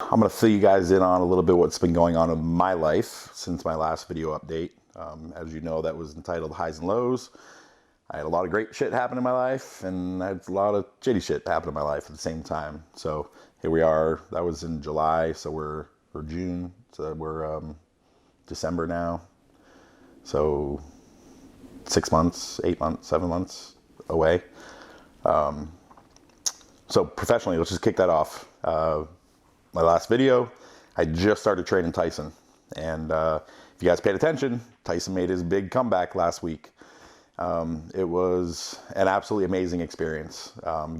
I'm going to fill you guys in on a little bit what's been going on in my life since my last video update. As you know, that was entitled Highs and Lows. I had a lot of great shit happen in my life, and I had a lot of shitty shit happen in my life at the same time. So here we are. That was in July, so we're June, so we're December now. So 6 months, 8 months, 7 months away. So professionally, let's just kick that off. My last video, I just started training Tyson. And if you guys paid attention, Tyson made his big comeback last week. It was an absolutely amazing experience.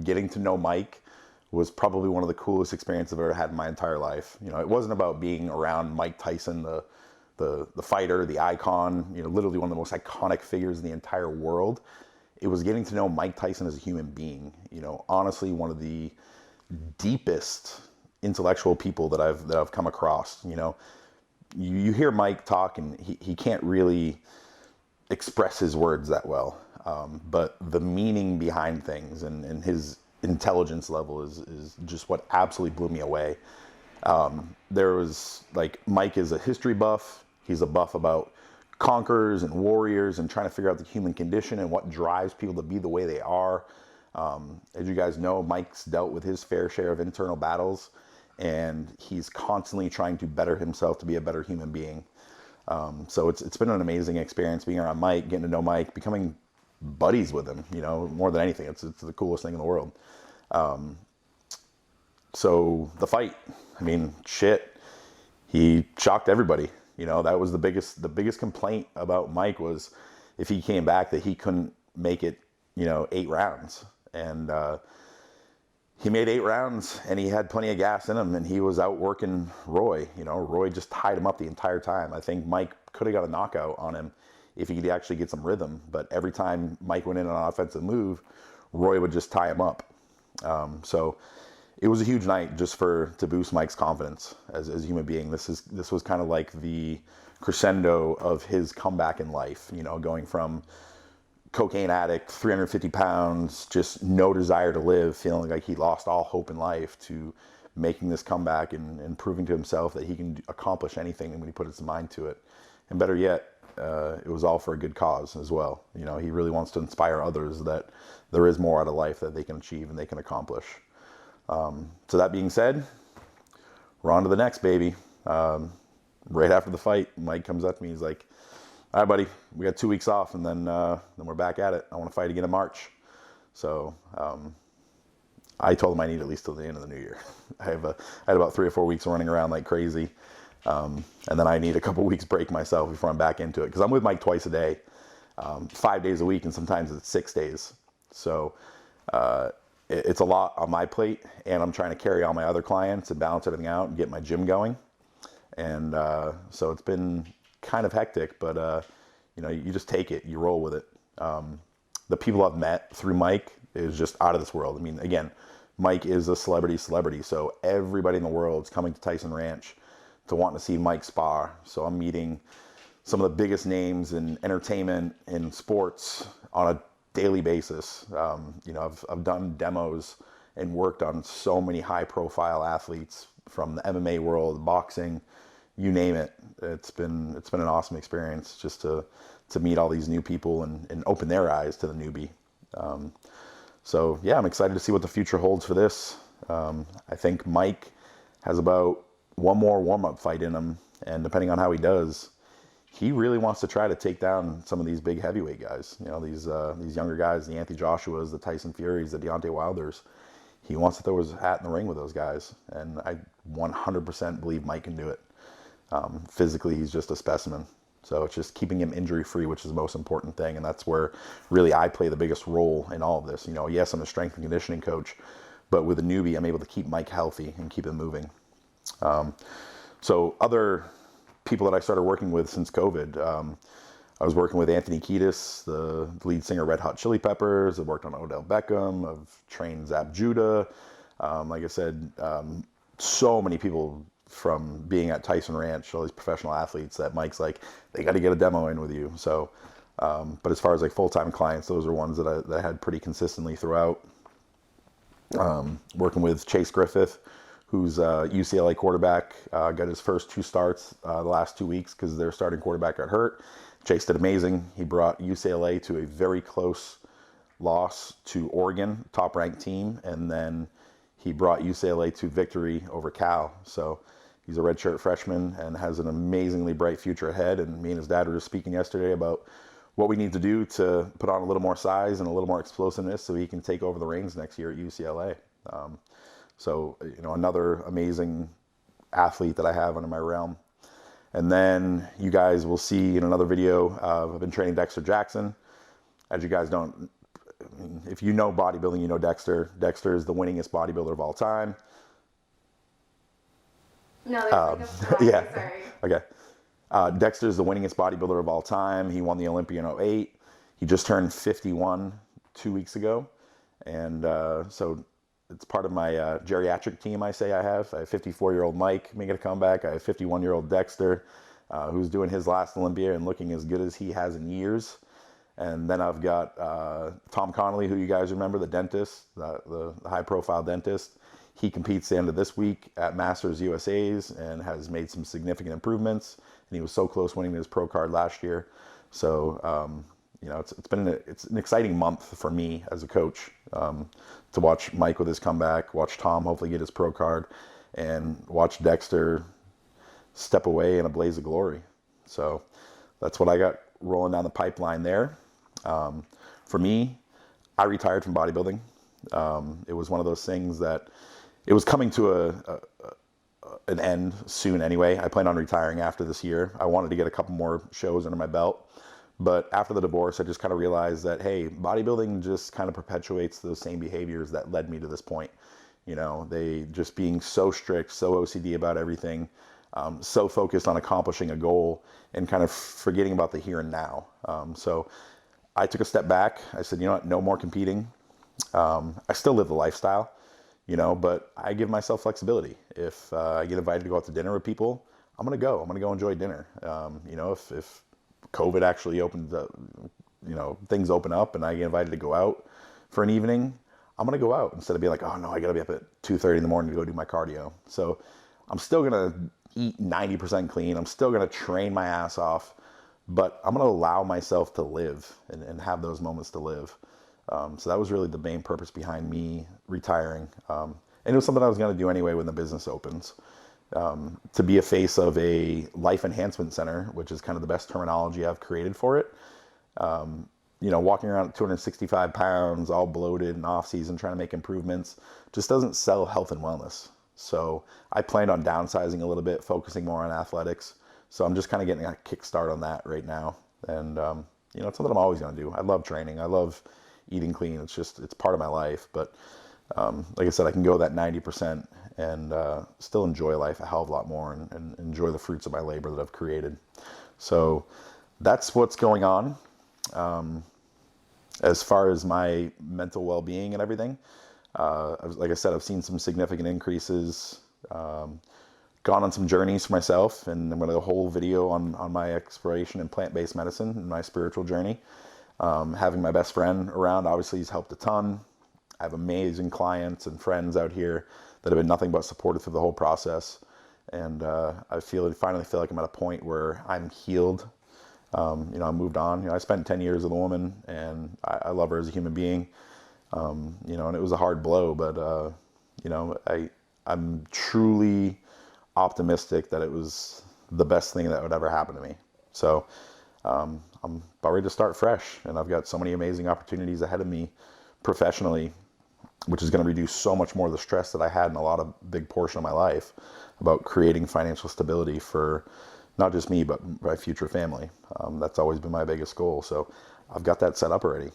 Getting to know Mike was probably one of the coolest experiences I've ever had in my entire life. You know, it wasn't about being around Mike Tyson, the fighter, the icon, you know, literally one of the most iconic figures in the entire world. It was getting to know Mike Tyson as a human being. You know, honestly, one of the deepest intellectual people that I've come across. You know, you hear Mike talk and he can't really express his words that well, but the meaning behind things and his intelligence level is just what absolutely blew me away. There was, like, Mike is a history buff. He's a buff about conquerors and warriors and trying to figure out the human condition and what drives people to be the way they are. As you guys know, Mike's dealt with his fair share of internal battles, and he's constantly trying to better himself to be a better human being. So it's been an amazing experience being around Mike, getting to know Mike, becoming buddies with him, you know, more than anything. It's the coolest thing in the world. So the fight, I mean, shit, he shocked everybody. You know, that was the biggest complaint about Mike was if he came back that he couldn't make it, you know, 8 rounds. And he made 8 rounds, and he had plenty of gas in him, and he was out working Roy. You know, Roy just tied him up the entire time. I think Mike could have got a knockout on him if he could actually get some rhythm. But every time Mike went in on an offensive move, Roy would just tie him up. So it was a huge night just to boost Mike's confidence as a human being. This was kind of like the crescendo of his comeback in life. You know, going from cocaine addict, 350 pounds, just no desire to live, feeling like he lost all hope in life, to making this comeback and proving to himself that he can accomplish anything when he put his mind to it. And better yet, it was all for a good cause as well. You know, he really wants to inspire others that there is more out of life that they can achieve and they can accomplish. So that being said, we're on to the next, baby. Right after the fight, Mike comes up to me. He's like, all right, buddy, we got 2 weeks off, and then we're back at it. I want to fight again in March. So I told him I need at least till the end of the new year. I had about 3 or 4 weeks running around like crazy. And then I need a couple weeks break myself before I'm back into it. Because I'm with Mike twice a day, 5 days a week, and sometimes it's 6 days. So it's a lot on my plate, and I'm trying to carry all my other clients and balance everything out and get my gym going. And so it's been kind of hectic, but you know, you just take it, you roll with it. The people I've met through Mike is just out of this world. I mean, again, Mike is a celebrity, so everybody in the world is coming to Tyson Ranch to want to see Mike spar. So I'm meeting some of the biggest names in entertainment and sports on a daily basis. You know, I've done demos and worked on so many high profile athletes from the MMA world, boxing, you name it. It's been an awesome experience just to meet all these new people and open their eyes to the newbie. So yeah, I'm excited to see what the future holds for this. I think Mike has about one more warm-up fight in him, and depending on how he does, he really wants to try to take down some of these big heavyweight guys. You know, these younger guys, the Anthony Joshuas, the Tyson Furies, the Deontay Wilders. He wants to throw his hat in the ring with those guys, and I 100% believe Mike can do it. Physically, he's just a specimen. So it's just keeping him injury-free, which is the most important thing, and that's where really I play the biggest role in all of this. You know, yes, I'm a strength and conditioning coach, but with a newbie, I'm able to keep Mike healthy and keep him moving. So other people that I started working with since COVID, I was working with Anthony Kiedis, the lead singer Red Hot Chili Peppers. I've worked on Odell Beckham. I've trained Zab Judah. Like I said, so many people from being at Tyson Ranch, all these professional athletes that Mike's like, they got to get a demo in with you. So, but as far as like full-time clients, those are ones that I had pretty consistently throughout. Working with Chase Griffith, who's a UCLA quarterback, got his first 2 starts the last 2 weeks because their starting quarterback got hurt. Chase did amazing. He brought UCLA to a very close loss to Oregon, top-ranked team, and then he brought UCLA to victory over Cal. So he's a redshirt freshman and has an amazingly bright future ahead. And me and his dad were just speaking yesterday about what we need to do to put on a little more size and a little more explosiveness so he can take over the reins next year at UCLA. So, another amazing athlete that I have under my realm. And then you guys will see in another video, I've been training Dexter Jackson. As you guys don't, if you know bodybuilding, you know Dexter. Dexter is the winningest bodybuilder of all time. No, there's like a flag, yeah. Sorry. Okay. Dexter is the winningest bodybuilder of all time. He won the Olympia in 2008. He just turned 51 2 weeks ago. And so it's part of my geriatric team, I say I have. I have 54-year-old Mike making a comeback. I have 51-year-old Dexter, who's doing his last Olympia and looking as good as he has in years. And then I've got Tom Connolly, who you guys remember, the dentist, the high-profile dentist. He competes the end of this week at Masters USA's and has made some significant improvements. And he was so close winning his pro card last year. So, it's an exciting month for me as a coach to watch Mike with his comeback, watch Tom hopefully get his pro card, and watch Dexter step away in a blaze of glory. So that's what I got rolling down the pipeline there. For me, I retired from bodybuilding. It was one of those things that it was coming to an end soon anyway. I plan on retiring after this year. I wanted to get a couple more shows under my belt. But after the divorce, I just kind of realized that, hey, bodybuilding just kind of perpetuates those same behaviors that led me to this point. They just being so strict, so OCD about everything, so focused on accomplishing a goal and kind of forgetting about the here and now. So I took a step back. I said, no more competing. I still live the lifestyle, but I give myself flexibility. If I get invited to go out to dinner with people, I'm going to go. I'm going to go enjoy dinner. If COVID actually opens up, things open up and I get invited to go out for an evening, I'm going to go out instead of being like, oh no, I got to be up at 2:30 in the morning to go do my cardio. So I'm still going to eat 90% clean. I'm still going to train my ass off, but I'm going to allow myself to live and have those moments to live. So that was really the main purpose behind me retiring. And it was something I was going to do anyway when the business opens. To be a face of a life enhancement center, which is kind of the best terminology I've created for it. Walking around at 265 pounds, all bloated and off season, trying to make improvements, just doesn't sell health and wellness. So I planned on downsizing a little bit, focusing more on athletics. So I'm just kind of getting a kickstart on that right now. And, it's something I'm always going to do. I love training. I love eating clean. It's part of my life. But like I said, I can go that 90% and still enjoy life a hell of a lot more and enjoy the fruits of my labor that I've created. So that's what's going on. As far as my mental well-being and everything, like I said, I've seen some significant increases, gone on some journeys for myself, and I'm going to do a whole video on my exploration in plant-based medicine and my spiritual journey. Having my best friend around obviously has helped a ton. I have amazing clients and friends out here that have been nothing but supportive through the whole process. And I finally feel like I'm at a point where I'm healed. I moved on. I spent 10 years with a woman, and I love her as a human being. And it was a hard blow, but I'm truly optimistic that it was the best thing that would ever happen to me. So I'm about ready to start fresh, and I've got so many amazing opportunities ahead of me professionally, which is going to reduce so much more of the stress that I had in a lot of big portion of my life about creating financial stability for not just me, but my future family. That's always been my biggest goal. So I've got that set up already.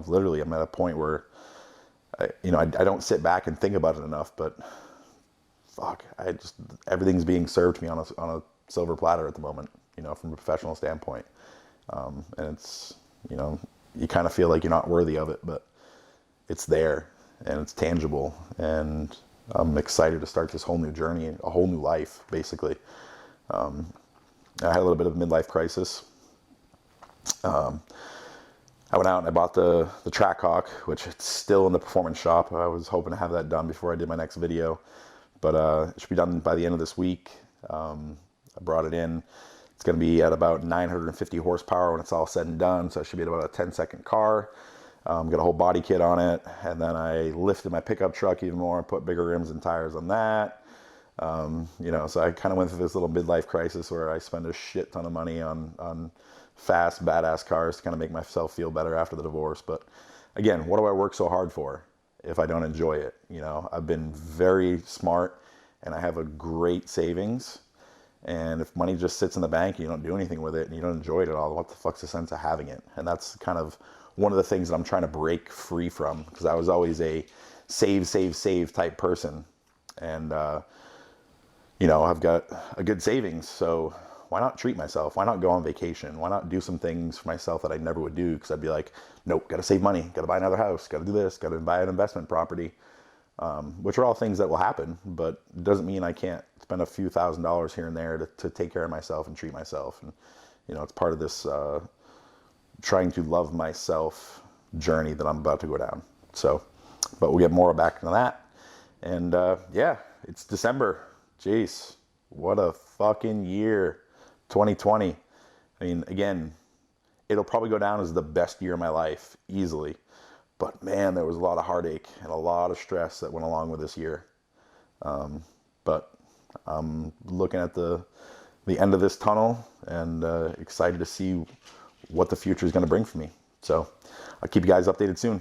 Literally I'm at a point where, I don't sit back and think about it enough, but fuck, everything's being served to me on a silver platter at the moment, from a professional standpoint. And it's, you kind of feel like you're not worthy of it, but it's there and it's tangible. And I'm excited to start this whole new journey, a whole new life, basically. I had a little bit of a midlife crisis. I went out and I bought the Track Hawk, which it's still in the performance shop. I was hoping to have that done before I did my next video. but it should be done by the end of this week. I brought it in. It's going to be at about 950 horsepower when it's all said and done, so it should be at about a 10-second car. Got a whole body kit on it, and then I lifted my pickup truck even more and put bigger rims and tires on that. So I kind of went through this little midlife crisis where I spend a shit ton of money on fast, badass cars to kind of make myself feel better after the divorce. But again, what do I work so hard for if I don't enjoy it? I've been very smart, and I have a great savings. And if money just sits in the bank and you don't do anything with it and you don't enjoy it at all, what the fuck's the sense of having it? And that's kind of one of the things that I'm trying to break free from, because I was always a save type person. And, I've got a good savings, so why not treat myself? Why not go on vacation? Why not do some things for myself that I never would do? Because I'd be like, nope, got to save money, got to buy another house, got to do this, got to buy an investment property, which are all things that will happen, but it doesn't mean I can't spend a few $1,000s here and there to take care of myself and treat myself. And, it's part of this trying to love myself journey that I'm about to go down. So, but we'll get more back into that. And it's December. Jeez, what a fucking year, 2020. I mean, again, it'll probably go down as the best year of my life, easily. But man, there was a lot of heartache and a lot of stress that went along with this year. But I'm looking at the end of this tunnel and excited to see what the future is going to bring for me. So I'll keep you guys updated soon.